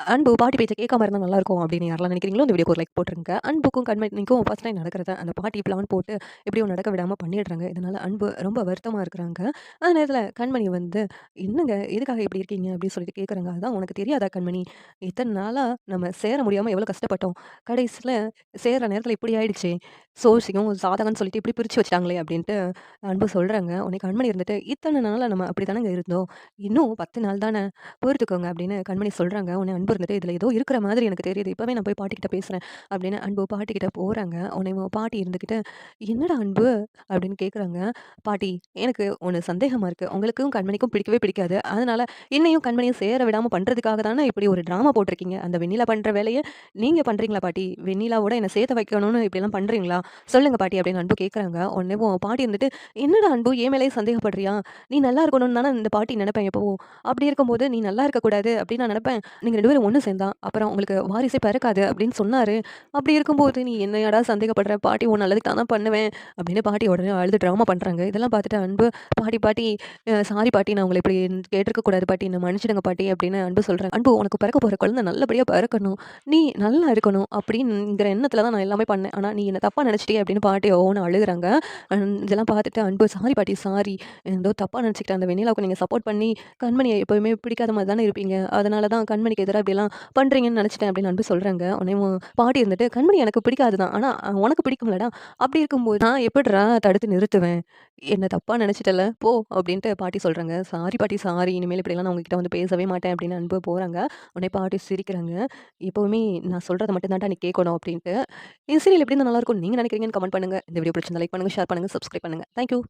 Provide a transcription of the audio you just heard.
அன்பு பாட்டி பேச்ச கேட்காம இருந்தா நல்லாயிருக்கும் அப்படின்னு யாரெல்லாம் நினைக்கிறீங்களோ, இந்த வீடியோக்கு ஒரு லைக் போட்டுருங்க. அன்புக்கும் கண்மணிக்கும் ஃபர்ஸ்ட் டைம் நடக்கிறத அந்த பாட்டி பிளான் போட்டு எப்படியோ நடக்க விடாம பண்ணிடுறாங்க. இதனால அன்பு ரொம்ப வருத்தமா இருக்கிறாங்க. அந்த நேரத்தில கண்மணி வந்து, "என்னங்க எதுக்காக இப்படி இருக்கீங்க?" அப்படின்னு சொல்லிட்டு கேட்குறாங்க. "அதான் உனக்கு தெரியாதா கண்மணி? இத்தன நாளா நம்ம சேர முடியாம எவ்வளோ கஷ்டப்பட்டோம். கடைசியில சேர்ற நேரத்தில இப்படி ஆயிடுச்சே. சோசியம், சாதகம்ன்னு சொல்லிட்டு இப்படி பிரிச்சு வச்சுட்டாங்களே" அப்படின்ட்டு அன்பு சொல்றாங்க. உடனே கண்மணி இருந்துட்டு, "இத்தன நாளா நம்ம அப்படித்தானங்க இருந்தோம். இன்னும் 10 நாள் தானே பொறுத்துக்கோங்க" அப்படின்னு கண்மணி சொல்றாங்க. உடனே அன்பு இருந்துட்டு, "இதுல ஏதோ இருக்கிற மாதிரி எனக்கு தெரியுது. இப்பவே நான் போய் பாட்டிக்கிட்ட பேசுறேன்" அப்படின்னு அன்பு பாட்டிக்கிட்ட போறாங்க. உடனே பாட்டி இருந்துகிட்டு, "என்னடா அன்பு?" அப்படின்னு கேட்குறாங்க. "பாட்டி, எனக்கு ஒண்ணு சந்தேகமா இருக்கு. உங்களுக்கும் கண்மணிக்கும் பிடிக்கவே பிடிக்காது. அதனால என்னையும் கண்மணியும் சேர விடாம பண்றதுக்காக தானே இப்படி ஒரு டிராமா போட்டிருக்கீங்க. அந்த வெண்ணிலா பண்ற வேலைய நீங்க பண்றீங்களா பாட்டி? வெண்ணிலாவோட என்ன சேர்த்து வைக்கணும்னு இப்படிலாம் பண்றீங்களா? சொல்லுங்க பாட்டி" அப்படின்னு அன்பு கேட்குறாங்க. உடனே பாட்டி இருந்துட்டு, "என்னடா அன்பு என் மேலயே சந்தேகப்படுறியா? நீ நல்லா இருக்கணும்னு தானே இந்த பாட்டி நெனைப்பேன் எப்பவும். அப்படி இருக்கும்போது நீ நல்லா இருக்கக்கூடாது அப்படின்னு நான் நெனைப்பேன். நீங்க 2 பேரும் ஒண்ணு சேர்ந்தா, அப்புறம் உங்களுக்கு வாரிசே பிறக்காது அப்படின்னு சொன்னாரு. அப்படி இருக்கும்போது நீ என்னையாடா சந்தேகப்படுற? பாட்டி உன் நல்லதுக்கு நான் தான் பண்ணுவேன் அப்படின்னு பாட்டி உடனே அழுது ட்ராமா பண்றாங்க. இதெல்லாம் பார்த்துட்டு அன்பு, "பாட்டி பாட்டி சாரி பாட்டி நான் உங்கள இப்படி கேட்டுருக்க கூடாது பாட்டி. என்ன மன்னிச்சிடுங்க பாட்டி" அப்படின்னு அன்பு சொல்றேன். "அன்பு உனக்கு பிறக்க போற குழந்தை நல்லபடியா பிறக்கணும். நீ நல்லா இருக்கணும் அப்படிங்கிற எண்ணத்துல தான் நான் எல்லாமே பண்ணேன். ஆனா நீ என்ன தப்பா நெனைச்சிட்டியே" அப்படின்னு பாட்டி ஓன்னு அழுகுறாங்க. இதெல்லாம் பார்த்துட்டு அன்பு, "சாரி பாட்டி சாரி. ஏதோ தப்பா நெனைச்சுக்கிட்டேன். அந்த வெண்ணிலாவுக்கு நீங்க சப்போர்ட் பண்ணி கண்மணிய எப்பவுமே பிடிக்காத மாரி தானே இருப்பீங்க. அதனால தான் கண்மணிக்கு எதிரா இப்படிலாம் பண்றீங்கன்னு நெனச்சுட்டேன்" அப்படின்னு அன்பு சொல்றாங்க. உடனே பாட்டி இருந்துட்டு, "கண்மணி எனக்கு பிடிக்காது தான். ஆனா உனக்கு பிடிக்கும்லடா. அப்படி இருக்கும்போது நான் எப்புட்றா தடுத்து நிறுத்துவேன்? என்ன தப்பா நெனச்சுட்டல்ல போ" அப்படின்ட்டு பாட்டி சொல்றாங்க. "சாரி பாட்டி சாரி. இனிமேல் இப்படிலாம் நான் உங்ககிட்ட வந்து பேசவே மாட்டேன்" அப்படின்னு அன்பு போறாங்க. உடனே பாட்டி சிரிக்கிறாங்க. "எப்பவுமே நான் சொல்றத மட்டும் தான்டா நீ கேட்கணும்" அப்படின்ட்டு. இந்த சீரியல் எப்படி இருந்தா நல்லாயிருக்கும்னு நீங்க நெனைக்கிறீங்கன்னு கமெண்ட் பண்ணுங்க. இந்த வீடியோ பிடிச்சிருந்தா லைக் பண்ணுங்க, ஷேர் பண்ணுங்க, சப்ஸ்கிரைப் பண்ணுங்க. Thank you.